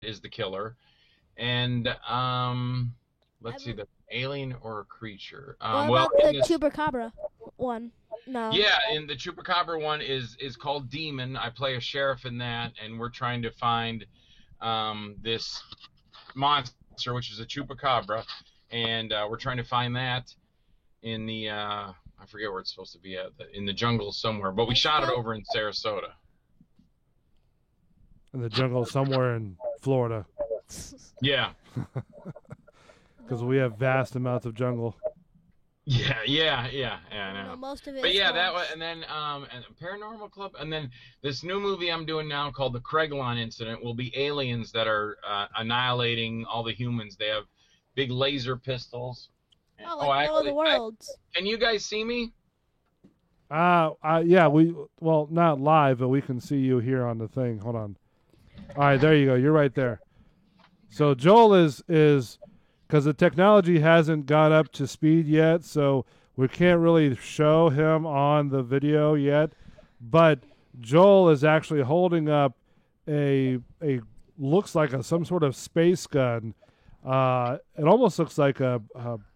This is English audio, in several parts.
is the killer, and let's see, the alien or a creature. What Well, about the in this, Chupacabra one? No. yeah, in the Chupacabra one is called Demon. I play a sheriff in that, and we're trying to find this monster, which is a Chupacabra, and we're trying to find that in the I forget where it's supposed to be at, in the jungle somewhere, but we shot it over in Sarasota. In the jungle somewhere in Florida. Yeah. Because we have vast amounts of jungle. Yeah, I know. No, most of it. But is yeah, that swamps. was, and then and Paranormal Club, and then this new movie I'm doing now called The Kreglon Incident will be aliens that are annihilating all the humans. They have big laser pistols. Oh, like War of the Worlds. Can you guys see me? Yeah, well, not live, but we can see you here on the thing. Hold on. All right, there you go. You're right there. So Joel is because the technology hasn't got up to speed yet, so we can't really show him on the video yet. But Joel is actually holding up a looks like some sort of space gun. It almost looks like a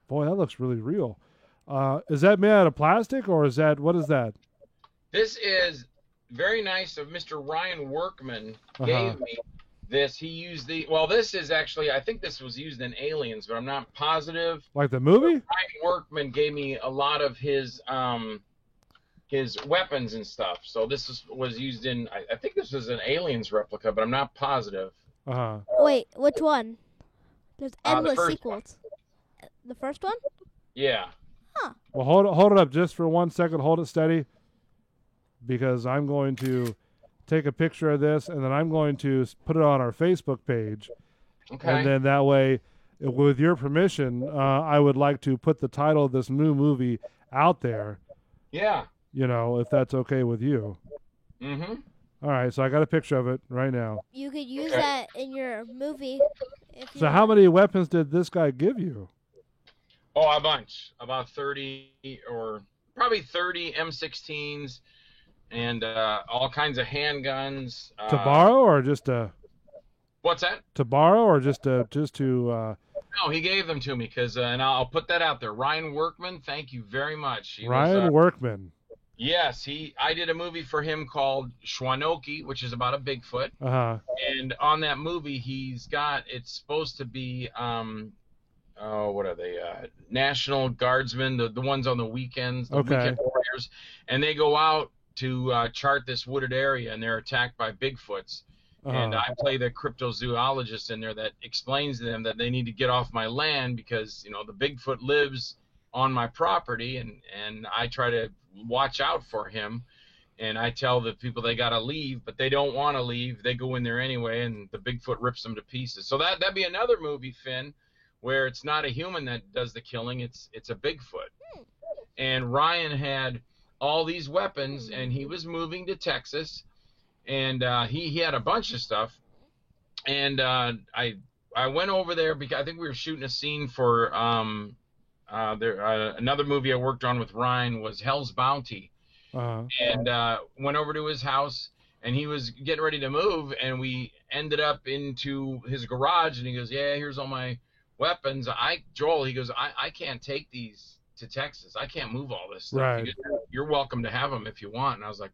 boy, that looks really real. Is that made out of plastic, or what is that? This is very nice of Mr. Ryan Workman gave me this. He used this is actually, I think this was used in Aliens, but I'm not positive. Like the movie? Ryan Workman gave me a lot of his weapons and stuff. So this was used in, I think this was an Aliens replica, but I'm not positive. Wait, which one? There's endless sequels. One. The first one? Yeah. Huh. Well, hold it up just for 1 second. Hold it steady, because I'm going to take a picture of this, and then I'm going to put it on our Facebook page. Okay. And then that way, with your permission, I would like to put the title of this new movie out there. Yeah. If that's okay with you. Mm-hmm. All right, so I got a picture of it right now. You could use that in your movie. So how many weapons did this guy give you? Oh, a bunch. About 30 or probably 30 M16s and all kinds of handguns. To borrow or just to... What's that? To borrow or just to... No, he gave them to me because, and I'll put that out there. Ryan Workman, thank you very much. Ryan Workman. Yes, I did a movie for him called Schwanoki, which is about a Bigfoot. And on that movie, it's supposed to be... what are they? National Guardsmen, the ones on the weekends, the weekend warriors, and they go out to chart this wooded area, and they're attacked by Bigfoots. And I play the cryptozoologist in there that explains to them that they need to get off my land because the Bigfoot lives on my property, and I try to watch out for him. And I tell the people they got to leave, but they don't want to leave. They go in there anyway, and the Bigfoot rips them to pieces. So that'd be another movie, Finn, where it's not a human that does the killing, it's a Bigfoot. And Ryan had all these weapons, and he was moving to Texas, and he had a bunch of stuff. And I went over there because I think we were shooting a scene for another movie I worked on with Ryan was Hell's Bounty. And went over to his house, and he was getting ready to move, and we ended up into his garage, and he goes, yeah, here's all my weapons. Joel, he goes, I can't take these to Texas. I can't move all this stuff. Right. Goes, you're welcome to have them if you want. And I was like,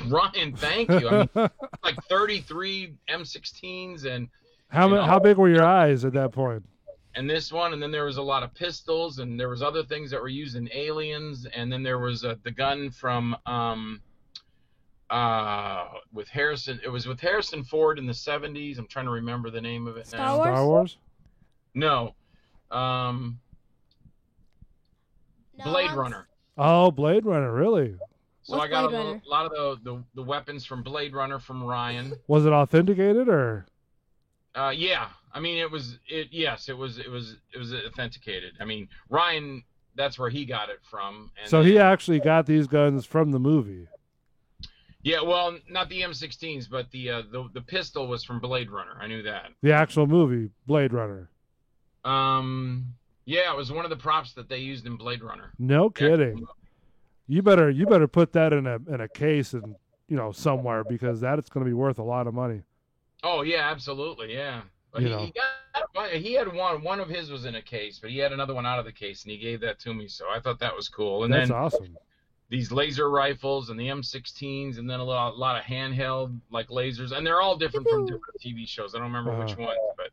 Ryan, thank you. I mean, like 33 M16s and how big were your eyes at that point? And this one, and then there was a lot of pistols, and there was other things that were used in Aliens, and then there was the gun from with Harrison. It was with Harrison Ford in the 70s. I'm trying to remember the name of it now. Star Wars? No. Blade Runner. Oh, Blade Runner, really? So I got a lot of the weapons from Blade Runner from Ryan. Was it authenticated or? Yeah. I mean, it was authenticated. I mean, Ryan, that's where he got it from. And so he actually got these guns from the movie. Yeah, well, not the M16s, but the pistol was from Blade Runner. I knew that. The actual movie, Blade Runner. Yeah, it was one of the props that they used in Blade Runner. No kidding. You better put that in a case and somewhere, because that's going to be worth a lot of money. Oh yeah, absolutely, yeah. But he had one of his was in a case, but he had another one out of the case, and he gave that to me. So I thought that was cool. And that's then awesome. These laser rifles and the M16s, and then a lot of handheld like lasers, and they're all different from different TV shows. I don't remember which ones, but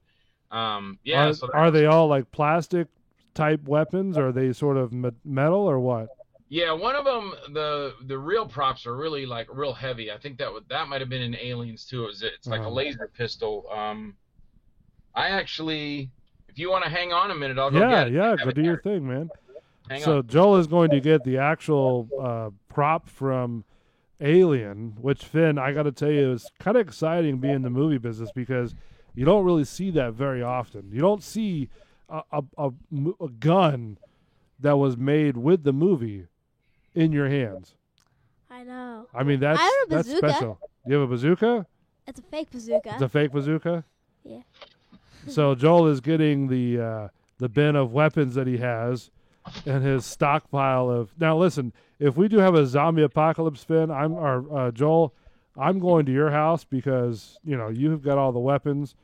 yeah. Are they all like plastic type weapons, or are they sort of metal, or what? Yeah, one of them, the real props are really like real heavy. I think that might have been in Aliens too. It's like a laser pistol. I actually, if you want to hang on a minute, I'll go get it. Yeah, go do your thing, man. So Joel is going to get the actual prop from Alien, which, Finn, I got to tell you, is kind of exciting being in the movie business because you don't really see that very often. You don't see a gun that was made with the movie in your hands. I know. I mean, that's special. You have a bazooka? It's a fake bazooka. It's a fake bazooka? Yeah. So Joel is getting the bin of weapons that he has and his stockpile of. Now listen, if we do have a zombie apocalypse, Finn, Joel, I'm going to your house because you've got all the weapons.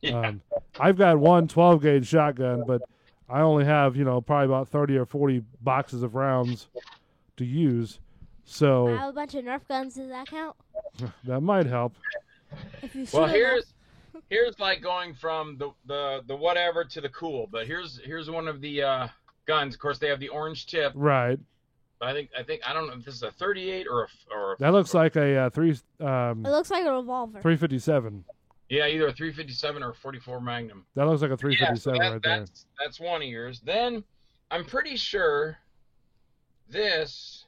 Yeah. I've got one 12-gauge shotgun, but I only have probably about 30 or 40 boxes of rounds to use. So I have a bunch of Nerf guns. Does that count? That might help. If you well, here's like going from the whatever to the cool, but here's one of the guns. Of course, they have the orange tip. Right. I think I don't know if this is a 38 or that looks like a it looks like a revolver. 357. Yeah, either a 357 or a 44 Magnum. That looks like a 357 right there. That's one of yours. Then I'm pretty sure this.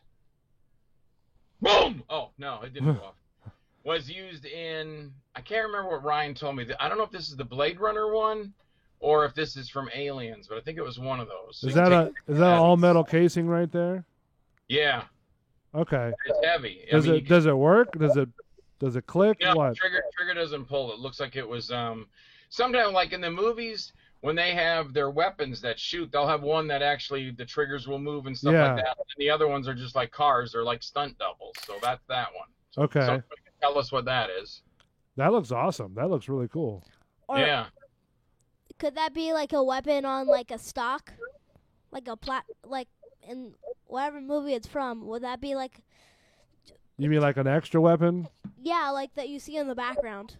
Boom! Oh no, it didn't go off. Was used in. I can't remember what Ryan told me. I don't know if this is the Blade Runner one, or if this is from Aliens, but I think it was one of those. So is that an all metal casing right there? Yeah. Okay. It's heavy. Does it work? Does it click? No, what? Trigger doesn't pull. It looks like it was sometimes like in the movies when they have their weapons that shoot, they'll have one that actually the triggers will move and stuff like that. And the other ones are just like cars. They're like stunt doubles. So that's that one. So, okay. So tell us what that is. That looks awesome. That looks really cool. Or yeah. Could that be like a weapon on like a stock, like like in whatever movie it's from? Would that be like? You mean like an extra weapon? Yeah, like that you see in the background.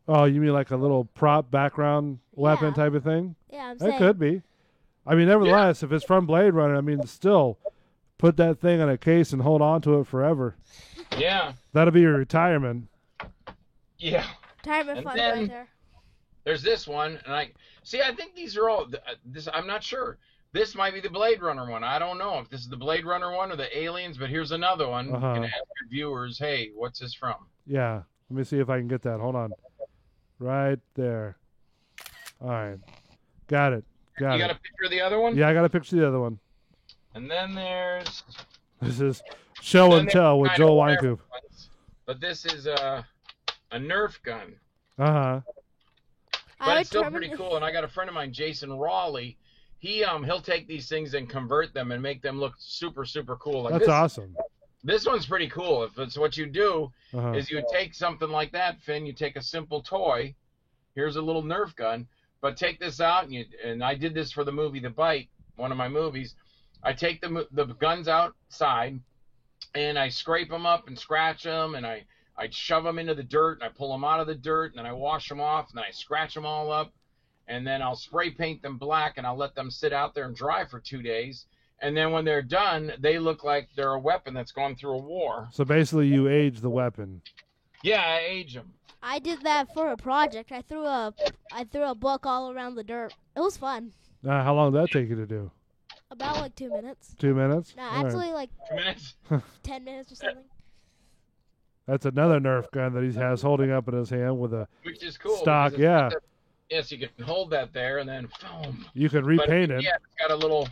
Oh, you mean like a little prop background weapon type of thing? Yeah, I'm saying. It could be. I mean, nevertheless, if it's from Blade Runner, I mean, still put that thing in a case and hold on to it forever. Yeah. That'll be your retirement. Yeah. Retirement fund right there. There's this one, and I think these are all. I'm not sure. This might be the Blade Runner one. I don't know if this is the Blade Runner one or the Aliens, but here's another one. You can ask your viewers, hey, what's this from? Yeah. Let me see if I can get that. Hold on. Right there. All right. Got it. You got a picture of the other one? Yeah, I got a picture of the other one. And then there's... This is Show and Tell with Joel Wynkoop. But this is a Nerf gun. Uh-huh. But it's still pretty cool. And I got a friend of mine, Jason Rawley. He'll take these things and convert them and make them look super, super cool. Like That's awesome. This one's pretty cool. If it's what you do is you take something like that, Finn, you take a simple toy. Here's a little Nerf gun. But take this out, and I did this for the movie The Bite, one of my movies. I take the guns outside, and I scrape them up and scratch them, and I shove them into the dirt, and I pull them out of the dirt, and then I wash them off, and then I scratch them all up, and then I'll spray paint them black, and I'll let them sit out there and dry for 2 days. And then when they're done, they look like they're a weapon that's gone through a war. So basically you age the weapon. Yeah, I age them. I did that for a project. I threw a book all around the dirt. It was fun. How long did that take you to do? About like 2 minutes. 2 minutes? No, actually like 2 minutes? 10 minutes or something. That's another Nerf gun that he has holding up in his hand with a Which is cool. stock, yeah. Yes, you can hold that there and then boom. You can repaint it. Yeah, it's got a little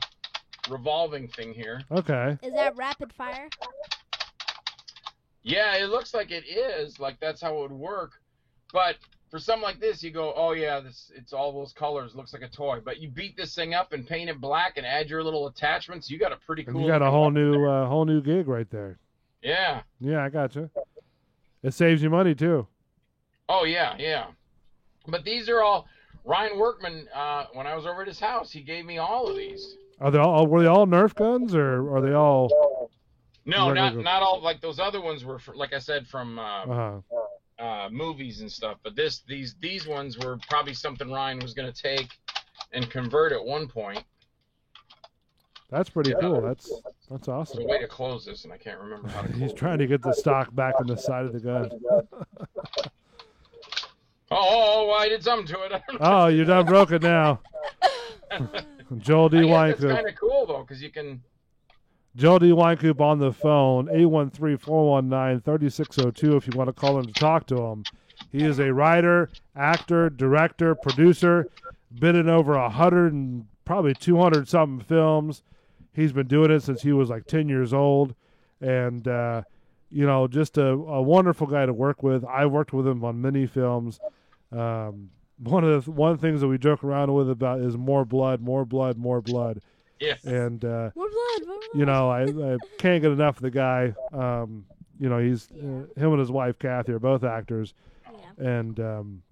revolving thing here. Okay. Is that rapid fire? Yeah, it looks like it is. Like that's how it would work. But for something like this, you go, oh yeah, it's all those colors. Looks like a toy. But you beat this thing up and paint it black and add your little attachments. You got a pretty cool. You got a whole new gig right there. Yeah. Yeah, I gotcha. It saves you money too. Oh yeah, yeah. But these are all Ryan Workman, when I was over at his house, he gave me all of these. Were they all Nerf guns, or are they all? No, not all. Like those other ones were, like I said, from movies and stuff. But these ones were probably something Ryan was going to take and convert at one point. That's pretty cool. That's awesome. There's a way to close this, and I can't remember how to close He's trying to get the stock back on the side of the gun. Oh, I did something to it. Oh, you done broke it now. Joel D. Wynkoop. That's kind of cool, though, because you can... Joel D. Wynkoop on the phone, 813-419-3602 if you want to call him to talk to him. He is a writer, actor, director, producer, been in over 100 and probably 200-something films. He's been doing it since he was like 10 years old. And, just a wonderful guy to work with. I worked with him on many films. One of the things that we joke around with about is more blood, more blood, more blood. Yeah. And more blood. I can't get enough of the guy. He's him and his wife Kathy are both actors. Yeah. And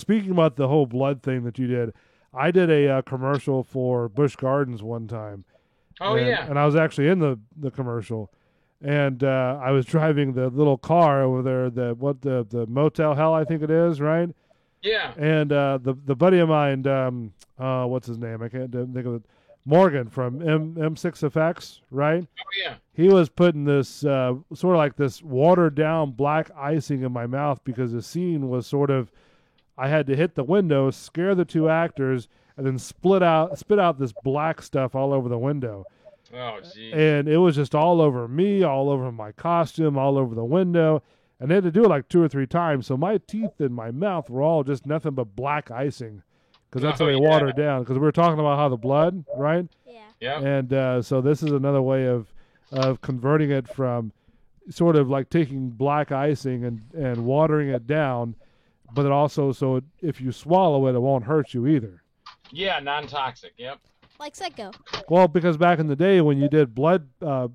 speaking about the whole blood thing that you did, I did a commercial for Busch Gardens one time. Oh, yeah. And I was actually in the commercial. And I was driving the little car over there, the Motel Hell, I think it is, right? Yeah. And the buddy of mine, what's his name? I can't think of it. Morgan from M6 Effects, right? Oh, yeah. He was putting this sort of like this watered down black icing in my mouth because the scene was sort of, I had to hit the window, scare the two actors, and then spit out this black stuff all over the window. Oh, geez. And it was just all over me, all over my costume, all over the window. And they had to do it like 2 or 3 times. So my teeth and my mouth were all just nothing but black icing. Because that's how they water it down. Because we were talking about how the blood, right? Yeah. Yeah. And so this is another way of converting it from sort of like taking black icing and watering it down. But it also, so if you swallow it, it won't hurt you either. Yeah, non-toxic, yep. Like Psycho. Well, because back in the day when you did blood... there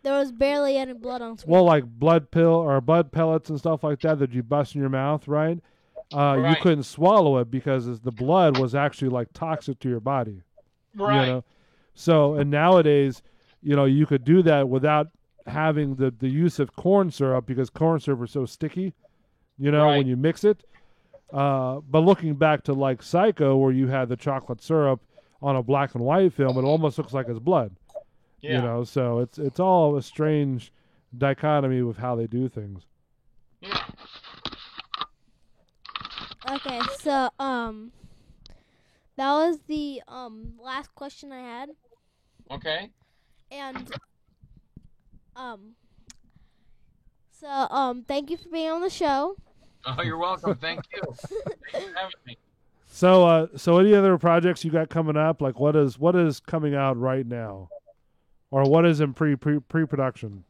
was barely any blood on screen. Well, like blood pellets and stuff like that you bust in your mouth, right? Right. You couldn't swallow it because the blood was actually like toxic to your body. Right. So, and nowadays, you could do that without having the use of corn syrup because corn syrup is so sticky, Right. when you mix it. But looking back to like Psycho where you had the chocolate syrup on a black and white film, it almost looks like it's blood. Yeah. So it's all a strange dichotomy with how they do things. Yeah. Okay, so that was the last question I had. Okay. And thank you for being on the show. Oh, you're welcome. Thank you. Thanks for having me. So any other projects you got coming up? Like what is coming out right now, or what is in pre-production,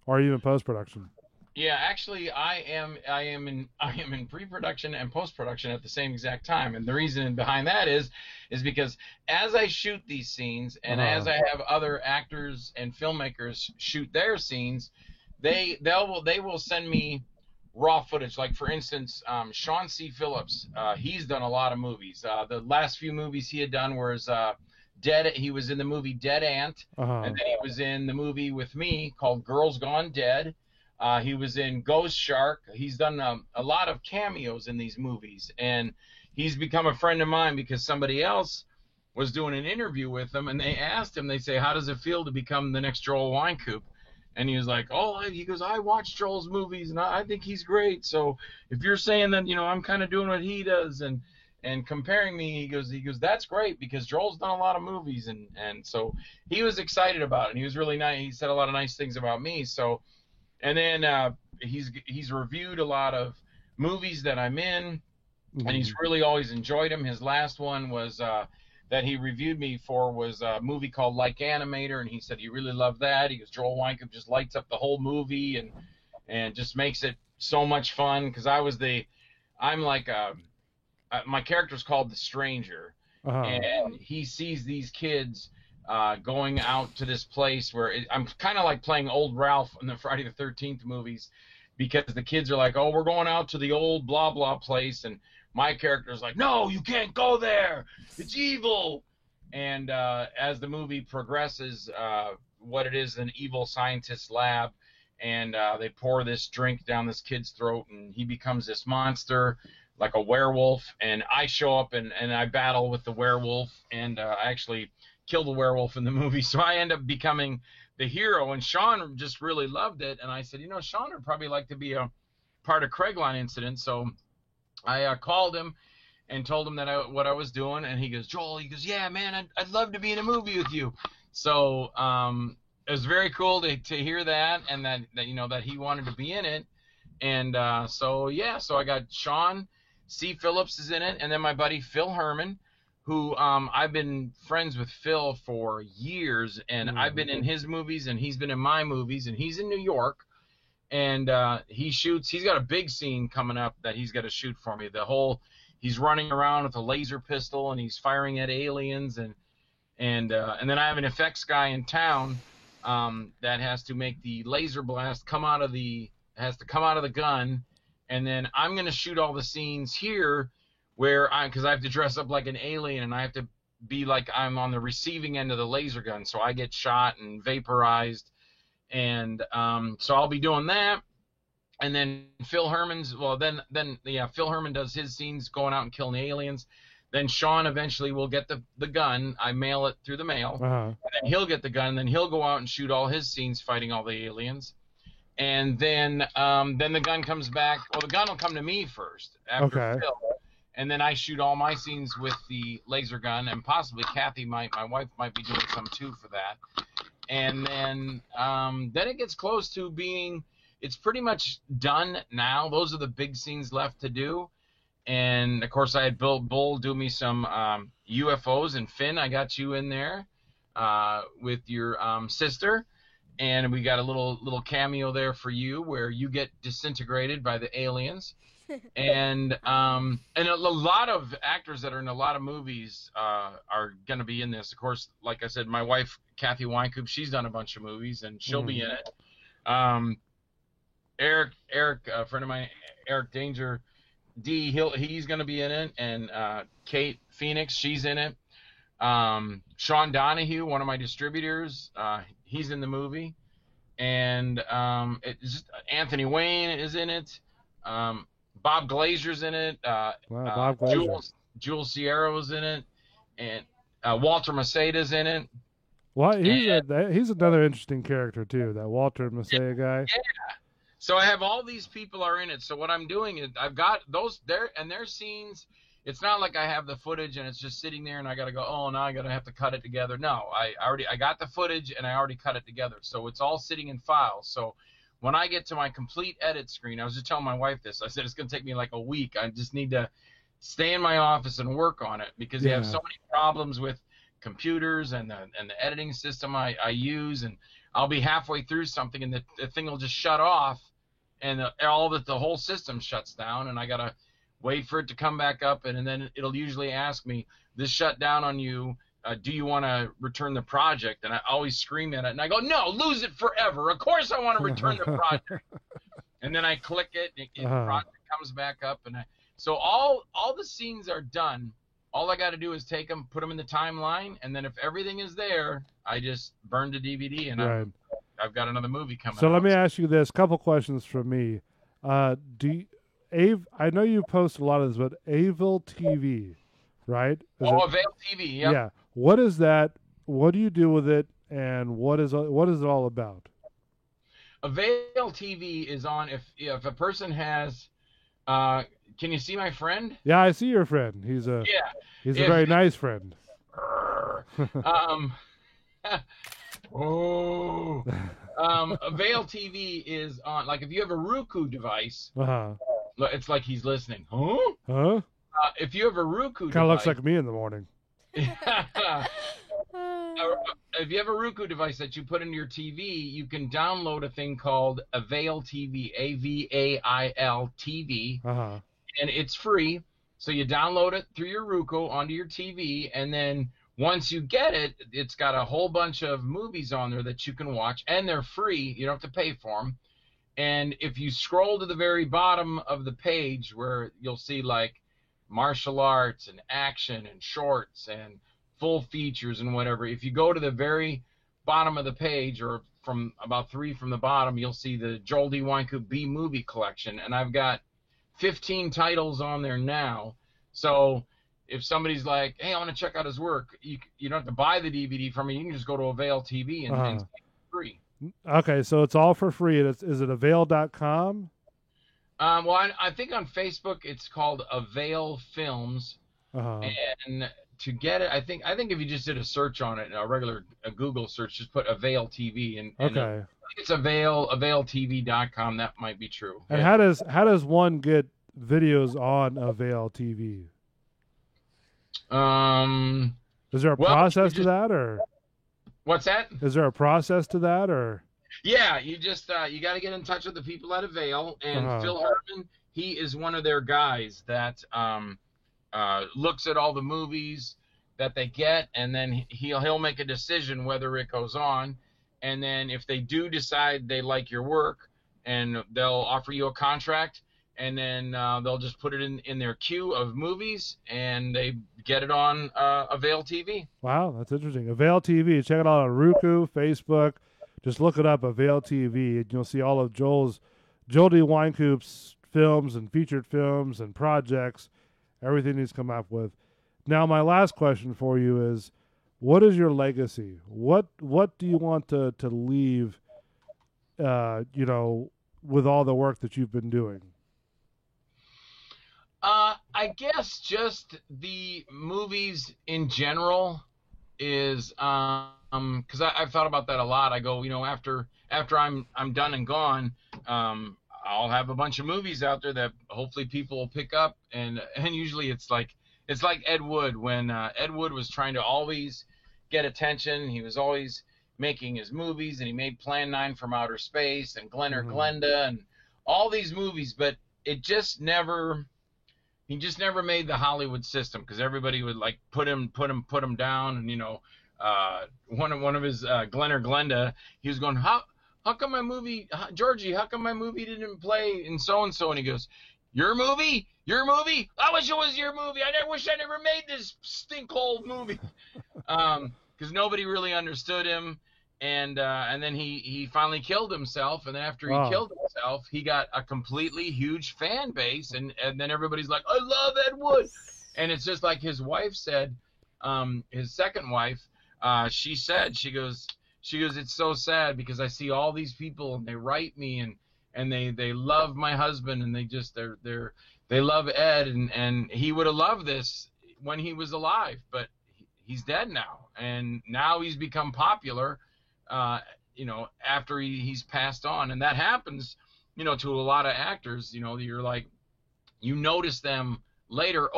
or even post-production? Yeah, actually, I am in pre-production and post-production at the same exact time, and the reason behind that is because as I shoot these scenes and as I have other actors and filmmakers shoot their scenes, they will send me raw footage. Like for instance, Sean C. Phillips, he's done a lot of movies. The last few movies he had done was he was in the movie Dead Ant, and then he was in the movie with me called Girls Gone Dead. He was in Ghost Shark. He's done a lot of cameos in these movies, and he's become a friend of mine because somebody else was doing an interview with him, and they asked him, they say, how does it feel to become the next Joel Wynkoop? And he was like, he goes, I watch Joel's movies, and I think he's great. So if you're saying that, I'm kind of doing what he does and comparing me, he goes, that's great because Joel's done a lot of movies. And so he was excited about it, and he was really nice. He said a lot of nice things about me. So, and then he's reviewed a lot of movies that I'm in, and he's really always enjoyed them. His last one was that he reviewed me for was a movie called Like Animator, and he said he really loved that. He goes, Joel Wynkoop just lights up the whole movie and just makes it so much fun because my character's called The Stranger, and he sees these kids going out to this place where I'm kind of like playing old Ralph in the Friday the 13th movies because the kids are like, oh, we're going out to the old blah blah place, and my character's like, no, you can't go there. It's evil. And as the movie progresses, what it is, an evil scientist's lab, and they pour this drink down this kid's throat, and he becomes this monster, like a werewolf, and I show up and I battle with the werewolf, and I actually kill the werewolf in the movie, so I end up becoming the hero, and Sean just really loved it, and I said, Sean would probably like to be a part of Craigline Incident, so I called him and told him that what I was doing, and he goes, Joel, yeah, man, I'd love to be in a movie with you. So it was very cool to hear that, and that he wanted to be in it, and so I got Sean C. Phillips is in it, and then my buddy Phil Herman, who I've been friends with Phil for years, and I've been in his movies, and he's been in my movies, and he's in New York, and he's got a big scene coming up that he's got to shoot for me. He's running around with a laser pistol, and he's firing at aliens, and then I have an effects guy in town that has to make the laser blast come out of the gun, and then I'm going to shoot all the scenes here because I have to dress up like an alien, and I have to be like I'm on the receiving end of the laser gun, so I get shot and vaporized, and so I'll be doing that. And then Phil Herman does his scenes going out and killing the aliens. Then Sean eventually will get the gun. I mail it through the mail. And then he'll get the gun, and then he'll go out and shoot all his scenes fighting all the aliens. And then the gun comes back. Well, the gun will come to me first after Phil. And then I shoot all my scenes with the laser gun, and possibly Kathy my wife might be doing some too for that. And then it gets close to being, it's pretty much done now. Those are the big scenes left to do. And of course I had Bill Bull do me some UFOs, and Finn, I got you in there with your sister. And we got a little cameo there for you where you get disintegrated by the aliens. And a lot of actors that are in a lot of movies are going to be in this. Of course, like I said, my wife, Kathy Weinkoop, she's done a bunch of movies, and she'll be in it. Eric, a friend of mine, Eric Danger, he's going to be in it. And Kate Phoenix, she's in it. Sean Donahue, one of my distributors, he's in the movie. And it's just Anthony Wayne is in it. Bob Glazer's in it. Bob Glazer. Jules Sierra was in it, and Walter Maceda's in it. Well, he's another interesting character too. That Walter Maceda guy. Yeah. So I have all these people are in it. So what I'm doing is I've got those there, and their scenes. It's not like I have the footage and it's just sitting there and I got to go, oh, now I got to have to cut it together. No, I got the footage and I already cut it together. So it's all sitting in files. So when I get to my complete edit screen, I was just telling my wife this. I said it's going to take me like a week. I just need to stay in my office and work on it because you have so many problems with computers and the editing system I use, and I'll be halfway through something and the thing will just shut off, and the whole system shuts down, and I got to wait for it to come back up, and then it'll usually ask me, this shut down on you. Do you want to return the project? And I always scream at it, and I go, no, lose it forever. Of course I want to return the project. And then I click it, and the project comes back up. So all the scenes are done. All I got to do is take them, put them in the timeline, and then if everything is there, I just burn the DVD, and I've got another movie coming out. So let me ask you this, couple questions from me. I know you post a lot of this, but Avail TV, right? Avail TV, yep. Yeah. What is that? What do you do with it? And what is it all about? Avail TV is on if a person has. Can you see my friend? Yeah, I see your friend. He's a very nice friend. Avail TV is on. Like if you have a Roku device, it's like he's listening. Huh? If you have a Roku device, kind of looks like me in the morning. If you have a Roku device that you put into your TV, you can download a thing called Avail TV, Avail TV, and it's free. So you download it through your Roku onto your TV, and then once you get it, it's got a whole bunch of movies on there that you can watch, and they're free. You don't have to pay for them. And if you scroll to the very bottom of the page where you'll see like martial arts and action and shorts and full features and whatever. If you go to the very bottom of the page, or from about 3 from the bottom, you'll see the Joel D. Wynkoop B movie collection, and I've got 15 titles on there now. So if somebody's like, hey, I want to check out his work, you don't have to buy the DVD from me. You can just go to Avail TV and it's free. Okay, so it's all for free. Is it avail.com? Well, I think on Facebook it's called Avail Films, and to get it, I think if you just did a search on it, a Google search, just put Avail TV, and I think it's availtv.com. That might be true. And how does one get videos on Avail TV? Is there a process to that, or what's that? Is there a process to that, or? Yeah, you just you got to get in touch with the people at Avail, and Phil Hartman, he is one of their guys that looks at all the movies that they get, and then he'll make a decision whether it goes on, and then if they do decide they like your work, and they'll offer you a contract, and then they'll just put it in their queue of movies, and they get it on Avail TV. Wow, that's interesting. Avail TV, check it out on Roku, Facebook. Just look it up, Avail TV, and you'll see all of Joel D. Wynkoop's films and featured films and projects, everything he's come up with. Now, my last question for you is, what is your legacy? What do you want to leave, with all the work that you've been doing? I guess just the movies in general is because I've thought about that a lot. I go, after I'm done and gone, I'll have a bunch of movies out there that hopefully people will pick up, and usually it's like Ed Wood. When Ed Wood was trying to always get attention, he was always making his movies, and he made Plan 9 from Outer Space and Glen or Glenda and all these movies, but he just never made the Hollywood system, because everybody would like put him down, and one of his Glen or Glenda, he was going, how come my movie, Georgie, how come my movie didn't play in so and so? And he goes, your movie? I wish it was your movie. I wish I never made this stink-hole movie. Because nobody really understood him, and then he finally killed himself, and after he killed himself, he got a completely huge fan base, and then everybody's like, I love Ed Wood. And it's just like his wife said, his second wife, she goes, it's so sad because I see all these people, and they write me, and they love my husband, and they love Ed, and he would have loved this when he was alive, but he's dead now, and now he's become popular, after he's passed on. And that happens, to a lot of actors. You're like, you notice them later,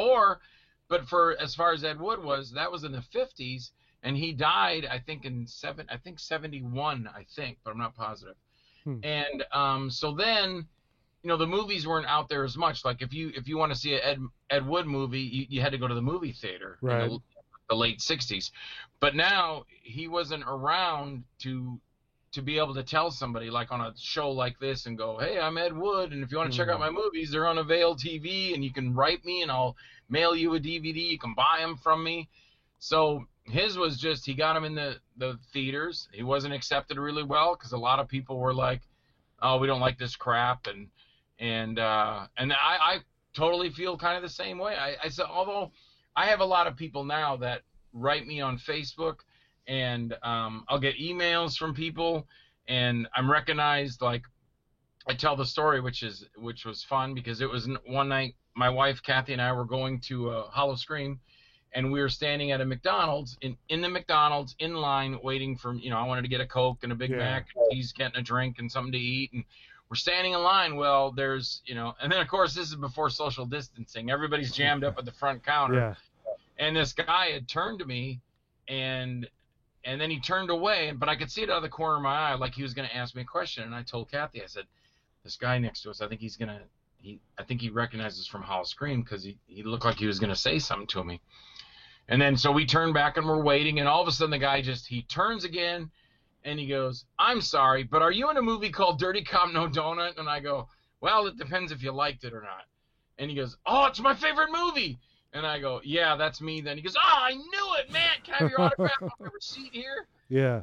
but for as far as Ed Wood was, that was in the 50s, and he died, I think, in 71, but I'm not positive. And so then, the movies weren't out there as much. Like if you want to see an Ed Wood movie, you had to go to the movie theater. Right. In the late 60s. But now he wasn't around to be able to tell somebody, like on a show like this, and go, hey, I'm Ed Wood, and if you want to check out my movies, they're on Avail TV, and you can write me, and I'll mail you a DVD. You can buy them from me. So his was just, he got them in the theaters. He wasn't accepted really well, because a lot of people were like, oh, we don't like this crap, and I totally feel kind of the same way. I said, although I have a lot of people now that write me on Facebook, and I'll get emails from people, and I'm recognized. Like, I tell the story, which was fun, because it was one night my wife Kathy and I were going to Hollow Scream, and we were standing at a McDonald's in the McDonald's in line waiting for, I wanted to get a Coke and a Big Mac, and he's getting a drink and something to eat, and we're standing in line. Well, there's, and then of course this is before social distancing. Everybody's jammed up at the front counter. Yeah. And this guy had turned to me, and then he turned away, but I could see it out of the corner of my eye, like he was going to ask me a question. And I told Kathy, I said, this guy next to us, I think he recognizes from Hollow Scream, because he looked like he was going to say something to me. And then so we turned back and we're waiting, and all of a sudden the guy he turns again, and he goes, I'm sorry, but are you in a movie called Dirty Cop No Donut? And I go, well, it depends if you liked it or not. And he goes, "Oh, it's my favorite movie." And I go, "Yeah, that's me then." He goes, "Oh, I knew it, man. Can I have your autograph on my receipt here?" Yeah.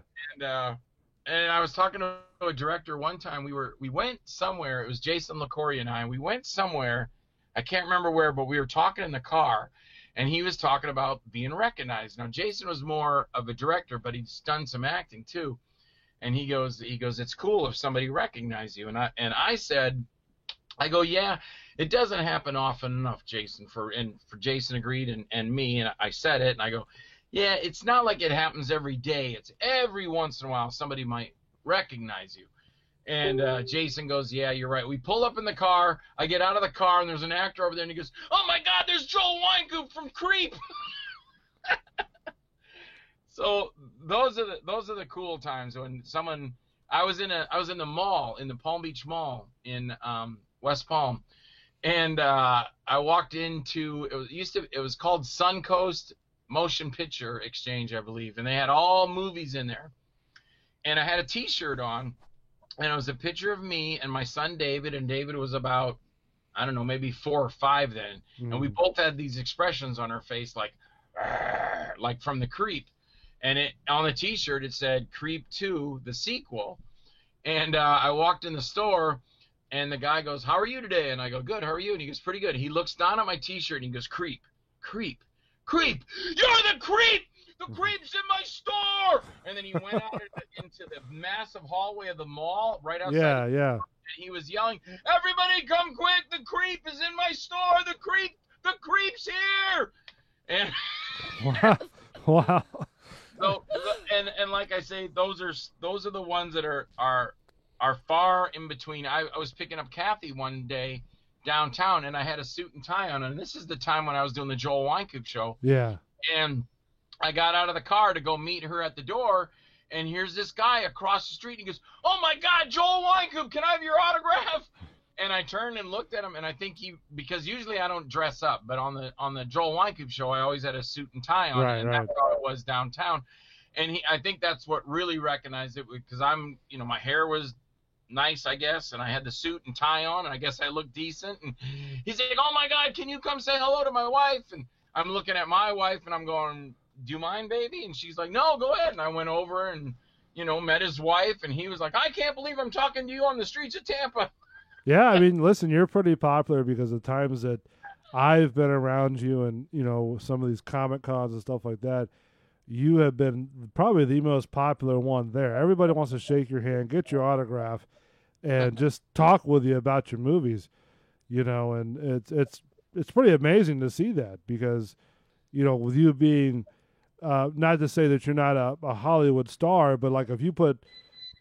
And I was talking to a director one time. We went somewhere. It was Jason LaCoria and I. And we went somewhere. I can't remember where, but we were talking in the car, and he was talking about being recognized. Now, Jason was more of a director, but he's done some acting too. And he goes, "It's cool if somebody recognizes you." And I said, I go, "Yeah, it doesn't happen often enough, Jason." For Jason agreed, and me, and I said it, and I go, "Yeah, it's not like it happens every day. It's every once in a while somebody might recognize you." And Jason goes, "Yeah, you're right." We pull up in the car. I get out of the car, and there's an actor over there, and he goes, "Oh my God, there's Joel Wynkoop from Creep." So those are the cool times when someone. I was in the mall, in the Palm Beach Mall in West Palm, and I walked into it was called Suncoast Motion Picture Exchange, I believe, and they had all movies in there. And I had a T-shirt on, and it was a picture of me and my son David, and David was about, I don't know, maybe 4 or 5 then, and we both had these expressions on our face like from the Creep. And on the T-shirt it said Creep 2, the sequel. And I walked in the store, and the guy goes, "How are you today?" And I go, "Good, how are you?" And he goes, "Pretty good." He looks down at my T-shirt, and he goes, "Creep, Creep, Creep. You're the Creep! The Creep's in my store!" And then he went out into the massive hallway of the mall right outside. Yeah. And he was yelling, "Everybody come quick! The Creep is in my store! The Creep's here!" And wow. So, and like I say, those are the ones that are far in between. I was picking up Kathy one day downtown, and I had a suit and tie on, and this is the time when I was doing the Joel Wynkoop show. Yeah. And I got out of the car to go meet her at the door, and here's this guy across the street. And he goes, "Oh my God, Joel Wynkoop, can I have your autograph?" And I turned and looked at him, and I think because usually I don't dress up, but on the Joel Wynkoop show, I always had a suit and tie on, and that's how it was downtown. And I think that's what really recognized it, because my hair was nice, I guess, and I had the suit and tie on, and I guess I looked decent. And he's like, "Oh my God, can you come say hello to my wife?" And I'm looking at my wife, and I'm going, "Do you mind, baby?" And she's like, "No, go ahead." And I went over and met his wife, and he was like, "I can't believe I'm talking to you on the streets of Tampa." Yeah, I mean, listen, you're pretty popular because of times that I've been around you and, some of these Comic Cons and stuff like that. You have been probably the most popular one there. Everybody wants to shake your hand, get your autograph, and just talk with you about your movies, and it's pretty amazing to see that because, with you being, not to say that you're not a Hollywood star, but like if you put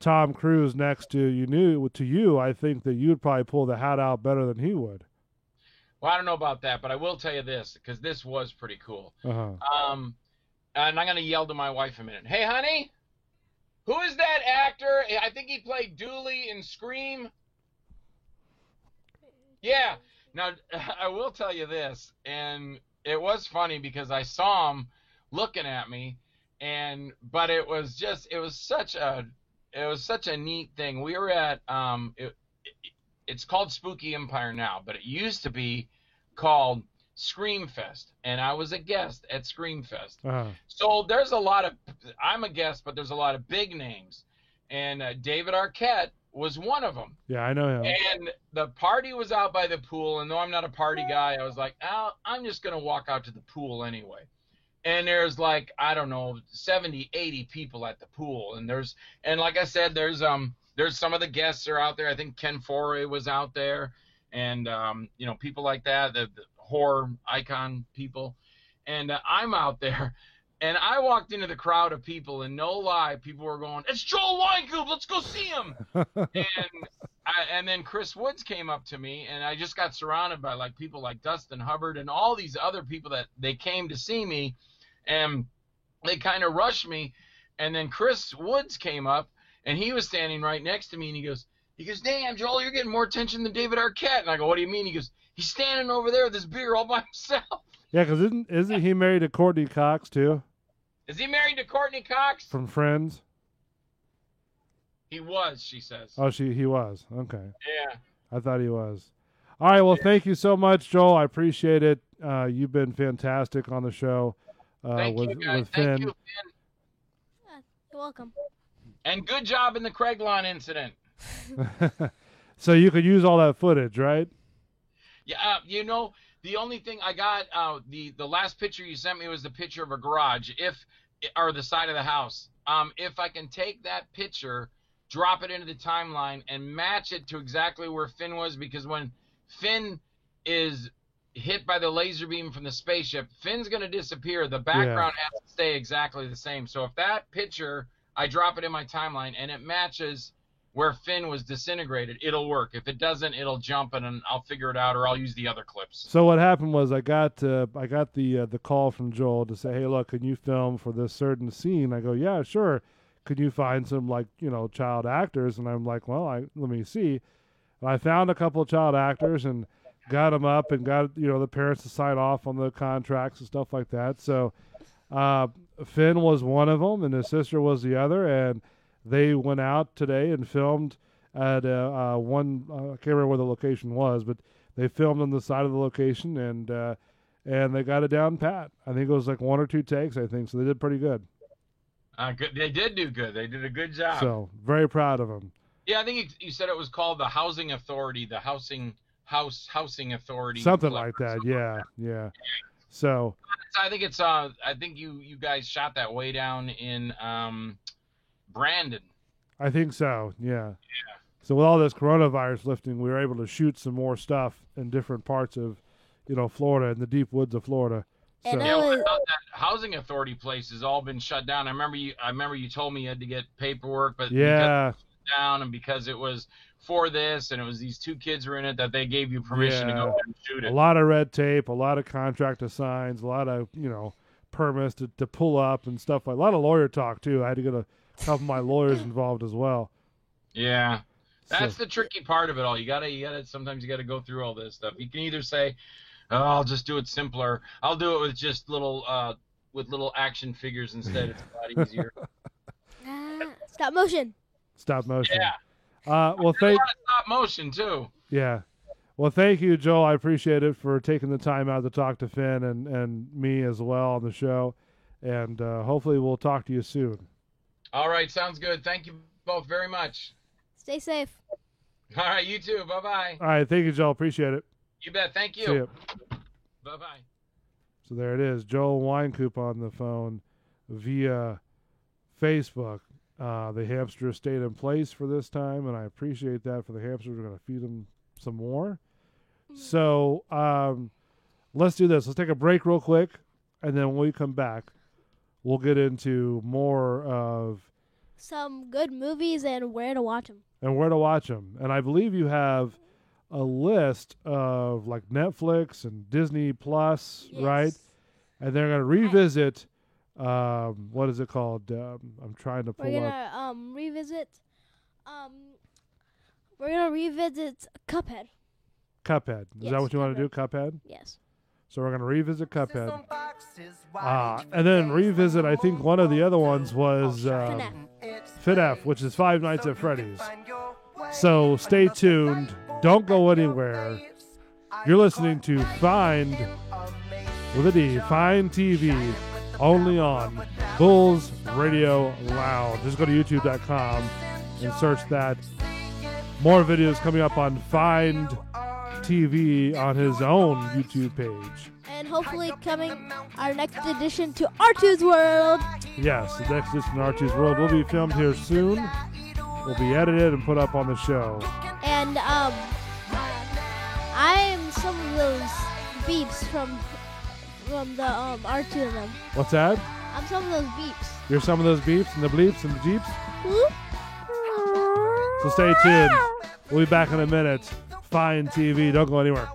Tom Cruise next to you, I think that you'd probably pull the hat out better than he would. Well, I don't know about that, but I will tell you this, because this was pretty cool. Uh-huh. And I'm going to yell to my wife a minute. "Hey, honey, who is that actor? I think he played Dooley in Scream." Yeah. Now, I will tell you this, and it was funny because I saw him looking at me, but it was such a neat thing. We were at it's called Spooky Empire now, but it used to be called Screamfest, and I was a guest at Screamfest. Uh-huh. So I'm a guest, but there's a lot of big names, and David Arquette was one of them. Yeah, I know him. And the party was out by the pool, and though I'm not a party guy, I was like, I'm just going to walk out to the pool anyway. And there's like, I don't know, 70, 80 people at the pool. And like I said, there's some of the guests are out there. I think Ken Foray was out there, and people like that, the horror icon people. And I'm out there, and I walked into the crowd of people, and no lie, people were going, "It's Joel Wynkoop, let's go see him." And then Chris Woods came up to me, and I just got surrounded by like people like Dustin Hubbard and all these other people that they came to see me, and they kind of rushed me. And then Chris Woods came up, and he was standing right next to me, and he goes, "Damn, Joel, you're getting more attention than David Arquette." And I go, "What do you mean?" He goes, "He's standing over there with his beer all by himself." Yeah, because isn't he married to Courtney Cox too? Is he married to Courtney Cox? From Friends? He was, she says. Oh, he was. Okay. Yeah. I thought he was. All right, well, thank you so much, Joel. I appreciate it. You've been fantastic on the show Thank with you, guys. with Thank Finn. you, Finn. You're welcome. And good job in the Craiglon incident. So you could use all that footage, right? Yeah, the only thing I got, the last picture you sent me was the picture of a garage, or the side of the house. If I can take that picture, drop it into the timeline, and match it to exactly where Finn was, because when Finn is hit by the laser beam from the spaceship, Finn's going to disappear. The background has to stay exactly the same. So if that picture, I drop it in my timeline, and it matches where Finn was disintegrated, it'll work. If it doesn't, it'll jump, and I'll figure it out, or I'll use the other clips. So what happened was I got the call from Joel to say, hey, look, can you film for this certain scene? I go, yeah, sure. Could you find some child actors? And I'm like, well, let me see. And I found a couple of child actors and got them up and got the parents to sign off on the contracts and stuff like that. So Finn was one of them, and his sister was the other, and they went out today and filmed at one. I can't remember where the location was, but they filmed on the side of the location, and they got it down pat. I think it was like 1 or 2 takes. I think so. They did pretty good. Good. They did do good. They did a good job. So very proud of them. Yeah, I think you said it was called the Housing Authority, the Housing Authority. Something like that. Yeah. So I think it's I think you guys shot that way down in Brandon. I think so. Yeah. So with all this coronavirus lifting, we were able to shoot some more stuff in different parts of, Florida, in the deep woods of Florida. So, that Housing Authority place has all been shut down. I remember you told me you had to get paperwork, but because it was shut down and because it was for this and it was these 2 kids were in it, that they gave you permission to go and shoot it. A lot of red tape, a lot of contract to signs, a lot of permits to pull up and stuff. A lot of lawyer talk too. I had to get a couple of my lawyers involved as well. Yeah. That's the tricky part of it all. Sometimes you gotta go through all this stuff. You can either say, oh, I'll just do it simpler. I'll do it with just little action figures instead. It's a lot easier. Stop motion. Yeah. Well, thank. Stop motion too. Yeah. Well, thank you, Joel. I appreciate it for taking the time out to talk to Finn and me as well on the show. And hopefully we'll talk to you soon. All right. Sounds good. Thank you both very much. Stay safe. All right. You too. Bye-bye. All right. Thank you, Joel. Appreciate it. You bet. Thank you. See ya. Bye-bye. So there it is. Joel Wynkoop on the phone via Facebook. The hamster stayed in place for this time, and I appreciate that for the hamsters. We're going to feed them some more. So let's do this. Let's take a break real quick, and then when we come back, we'll get into more of some good movies and where to watch them. And I believe you have a list of like Netflix and Disney Plus, right? And they're going to revisit what is it called? I'm trying to pull up. We're gonna revisit. We're gonna revisit Cuphead. Is that what you want to do? Cuphead? Yes. So we're gonna revisit Cuphead. And then revisit. I think one of the other ones was FNAF, which is Five Nights at Freddy's. So stay tuned. Don't go anywhere. You're listening to Find with a D, Find TV. Only on Bulls Radio Lounge. Just go to youtube.com and search that. More videos coming up on Find TV on his own YouTube page. And hopefully coming our next edition to R2's World. Yes, the next edition of R2's World will be filmed here soon. Will be edited and put up on the show. And I'm some of those beeps from the R2 of them. What's that? I'm some of those beeps. You're some of those beeps and the bleeps and the jeeps? So stay tuned. We'll be back in a minute. Find TV. Don't go anywhere.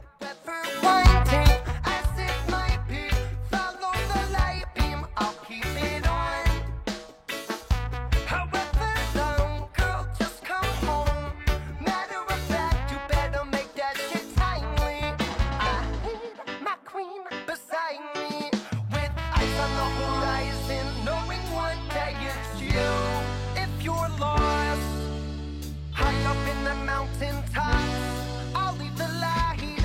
High up in the mountain tops, I'll leave the light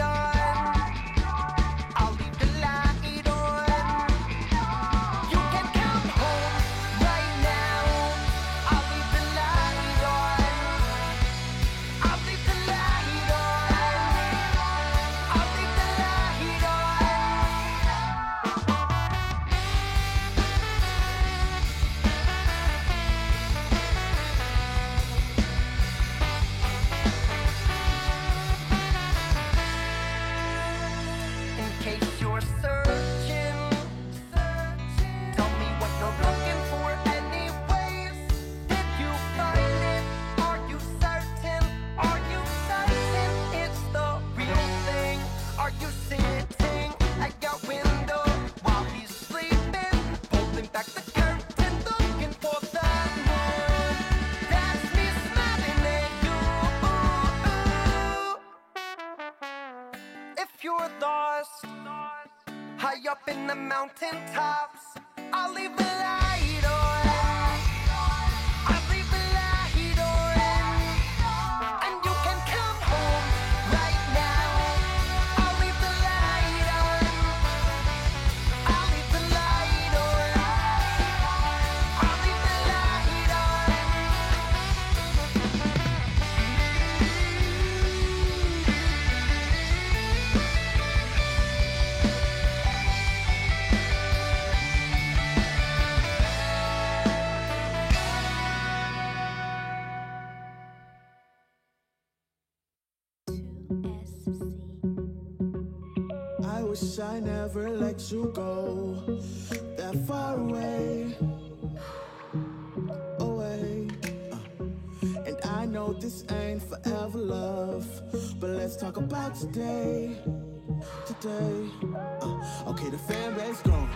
mountain tops. I'll leave the light on. I'll leave the light on. And you can come home right now. I'll leave the light on. I'll leave the light on. I'll leave the light on. I wish I never let you go that far away, away. And I know this ain't forever love, but let's talk about today, today. Okay, the fan base grown,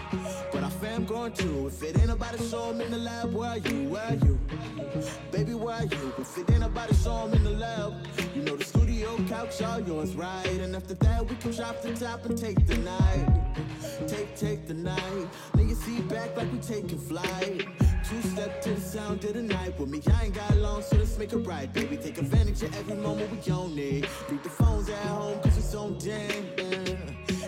but our fam growing too. If it ain't about to show 'em in the lab, where are you, where are you? Baby, where are you? If it ain't about to show 'em in the lab, you know the studio couch all yours, right? And after that, we can drop the top and take the night. Take the night. Lay your seat back like we taking flight. Two-step to the sound of the night. With me, I ain't got long, so let's make it right, baby. Take advantage of every moment we own it. Beat the phones at home, cause we so damn.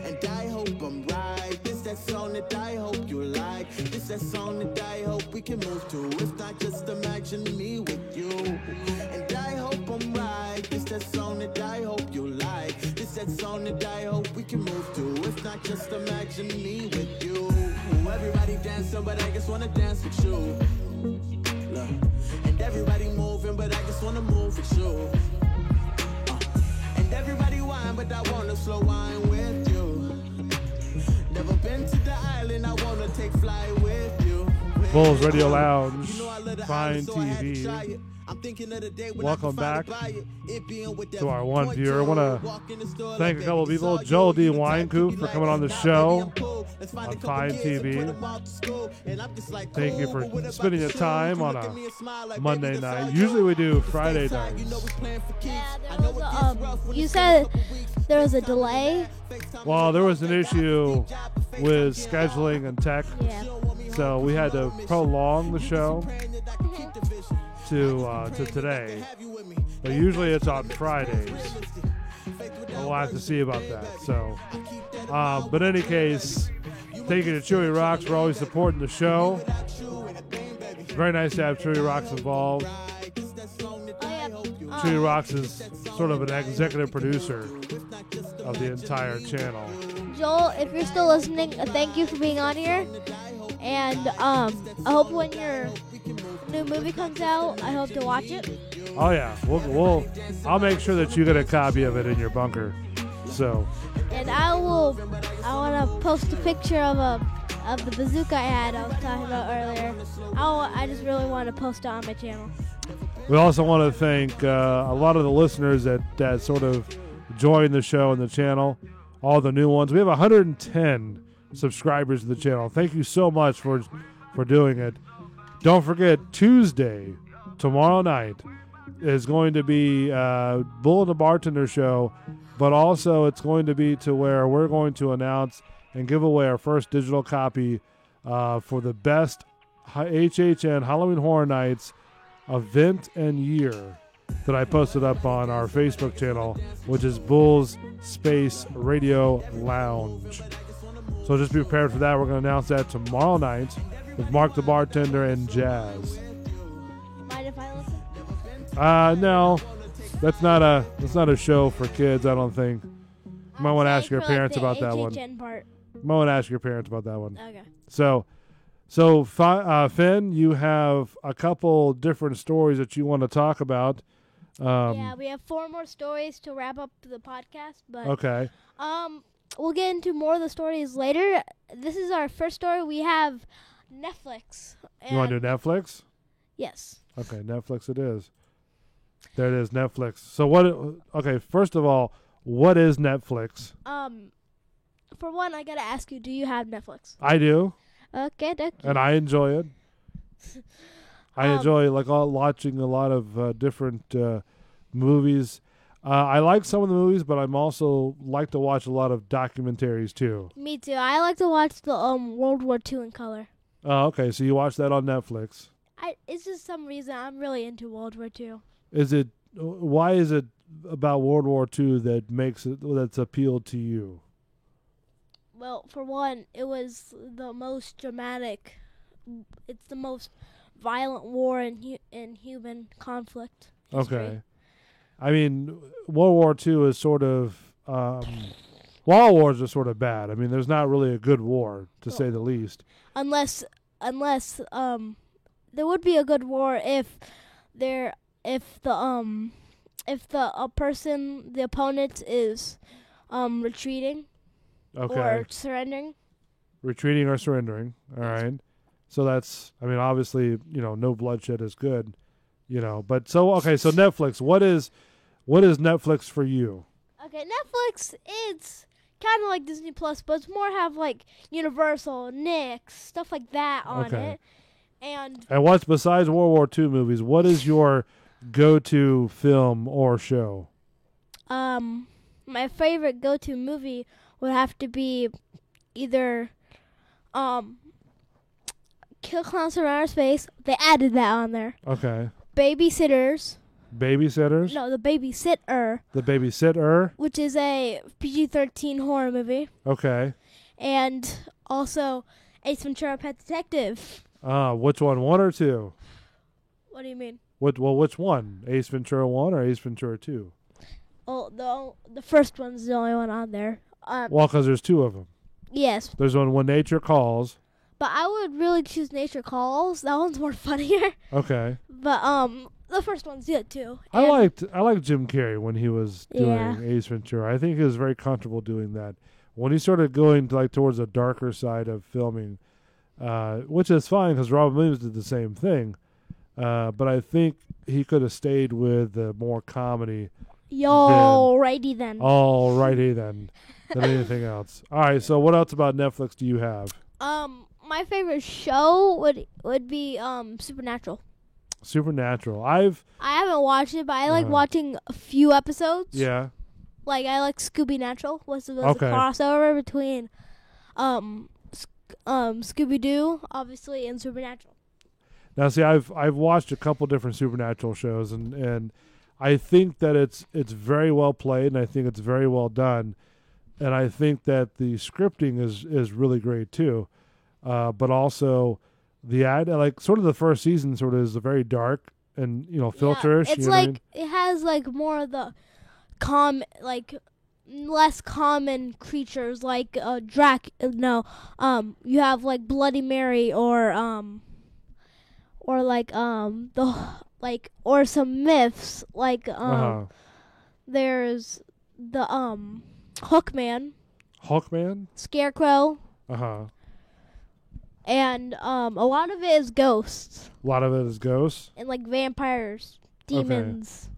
And I hope I'm right. This that song that I hope you like. This that song that I hope we can move to. If not, just imagine me with you. And I hope I'm right. This that song that I hope you like. This that song that I hope we can move to. If not, just imagine me with you. Everybody dancing, but I just wanna dance with you. Look. And everybody moving, but I just wanna move with you. And everybody whine, but I wanna slow wine with you. Never been to the island, I wanna take flight with you. Bulls Radio Lounge, Fine TV. Welcome back to our one viewer. I want to thank a couple of people. Joel D. Winecoop for coming on the show on Fine TV. Thank you for spending your time on a Monday night. Usually we do Friday nights. Yeah, you said there was a delay. Well, there was an issue with scheduling and tech, so we had to prolong the show to today. But usually it's on Fridays. We'll have to see about that. So, but in any case, thank you to Chewy Rocks for always supporting the show. It's very nice to have Chewy Rocks involved. Chewy Rocks is sort of an executive producer of the entire channel. Joel, if you're still listening, thank you for being on here. And I hope when your new movie comes out, I hope to watch it. Oh yeah, I'll make sure that you get a copy of it in your bunker. So. And I want to post a picture of the bazooka I was talking about earlier. I just really want to post it on my channel. We also want to thank a lot of the listeners that sort of joined the show and the channel, all the new ones. We have 110 subscribers to the channel. Thank you so much for doing it. Don't forget, Tuesday, tomorrow night, is going to be Bull and the Bartender show, but also it's going to be to where we're going to announce and give away our first digital copy for the best HHN Halloween Horror Nights event and year that I posted up on our Facebook channel, which is Bull's Space Radio Lounge. So just be prepared for that. We're going to announce that tomorrow night with Mark the Bartender and Jazz. Mind if I listen? No, that's not a show for kids. I don't think. You might want to ask your parents about that one. Part. You might want to ask your parents about that one. Okay. So Finn, you have a couple different stories that you want to talk about. Yeah, we have 4 more stories to wrap up the podcast. But okay. We'll get into more of the stories later. This is our first story. We have Netflix. You want to do Netflix? Yes. Okay, Netflix it is. There it is, Netflix. So what? Okay, first of all, what is Netflix? For one, I gotta ask you: do you have Netflix? I do. Okay. And I enjoy it. I enjoy watching a lot of different movies. I like some of the movies, but I'm also like to watch a lot of documentaries too. Me too. I like to watch the World War II in color. Oh, okay. So you watch that on Netflix. It's just some reason I'm really into World War II. Why is it about World War II that's appealed to you? Well, for one, it was the most dramatic. It's the most violent war in human conflict history. Okay. I mean, World War II is sort of all wars are sort of bad. I mean, there's not really a good war to say the least. Unless there would be a good war if the opponent is retreating Okay. or surrendering. Retreating or surrendering. All right. So that's, I mean, obviously, no bloodshed is good, but so Netflix, what is Netflix for you? Okay, Netflix, it's kind of like Disney Plus, but it's more have like Universal, Nick, stuff like that on it. And what's besides World War II movies, what is your go-to film or show? my favorite go-to movie would have to be either Kill Clowns from Outer Space. They added that on there. Okay. Babysitters. Babysitters? No, The Babysitter. The Babysitter? Which is a PG-13 horror movie. Okay. And also Ace Ventura: Pet Detective. Which one or two? What do you mean? Which one? Ace Ventura 1 or Ace Ventura 2? Oh, the first one's the only one on there. Well, because there's two of them. Yes. There's one When Nature Calls. But I would really choose Nature Calls. That one's more funnier. Okay. But the first one's good too. I liked Jim Carrey when he was doing Ace Ventura. I think he was very comfortable doing that. When he started going towards a darker side of filming, which is fine because Robin Williams did the same thing. But I think he could have stayed with the more comedy. Alrighty then. Alrighty then. Than anything else. All right. So what else about Netflix do you have? My favorite show would be Supernatural. Supernatural. I haven't watched it, but I like watching a few episodes. Yeah. Like I like Scooby Natural. Was the Okay. crossover between Scooby Doo, obviously, and Supernatural. Now, see, I've watched a couple different Supernatural shows, and I think that it's very well played, and I think it's very well done, and I think that the scripting is really great too, but also sort of the first season sort of is very dark and filterish. Yeah, it's like it has like more of the less common creatures like you have like Bloody Mary or some myths like there's the Hookman, Scarecrow, and a lot of it is ghosts. A lot of it is ghosts and like vampires, demons,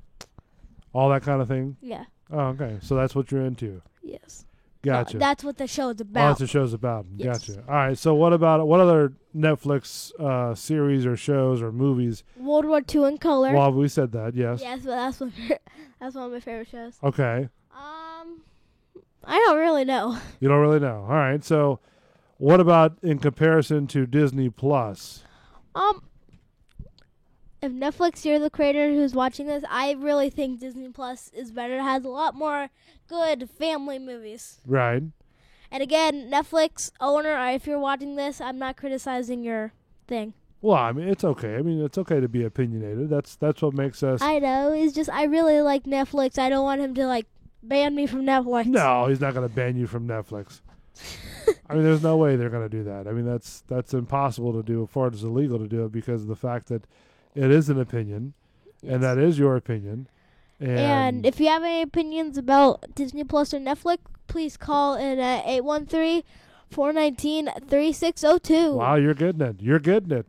all that kind of thing. Yeah. Oh, okay. So that's what you're into. Yes. Gotcha. That's what the show's about. Oh, that's what the show's about. Yes. Gotcha. All right. So what other Netflix series or shows or movies? World War II in color. Well, we said that. Yes. Yes, but that's one of my favorite shows. Okay. I don't really know. You don't really know. All right. So what about in comparison to Disney Plus? If Netflix, you're the creator who's watching this, I really think Disney Plus is better. It has a lot more good family movies. Right. And again, Netflix owner, if you're watching this, I'm not criticizing your thing. Well, I mean, it's okay. I mean, it's okay to be opinionated. That's what makes us. I know. It's just I really like Netflix. I don't want him to ban me from Netflix. No, he's not going to ban you from Netflix. I mean, there's no way they're going to do that. I mean, that's impossible to do as far as illegal to do it because of the fact that it is an opinion, and that is your opinion. And if you have any opinions about Disney Plus or Netflix, please call in at 813-419-3602. Wow, you're getting it.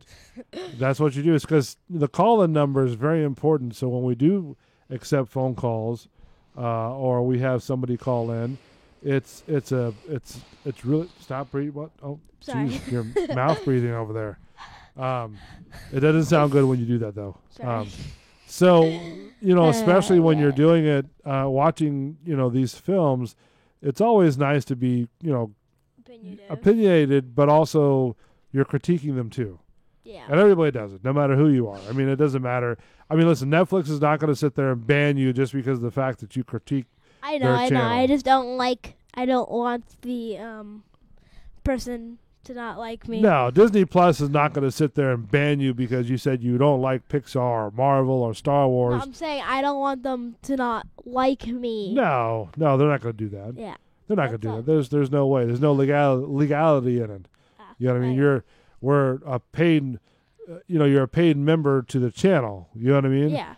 That's what you do. It's because the call-in number is very important. So when we do accept phone calls, or we have somebody call in, it's really stop breathing. What? Oh, sorry. Geez, your mouth breathing over there. It doesn't sound good when you do that though. Sorry. So, especially when yeah. you're doing it, watching, these films, it's always nice to be, opinionated, but also you're critiquing them too. Yeah. And everybody does it, no matter who you are. I mean, it doesn't matter. I mean, listen, Netflix is not going to sit there and ban you just because of the fact that you critique I their know. I channel. just don't like. I don't want the person to not like me. No, Disney Plus is not going to sit there and ban you because you said you don't like Pixar or Marvel or Star No, Wars. I'm saying I don't want them to not like me. No, they're not going to do that. Yeah. They're not going to That's do that. There's no way. There's no legality in it. You know what I mean? We're a paid, you're a paid member to the channel. You know what I mean? Yeah.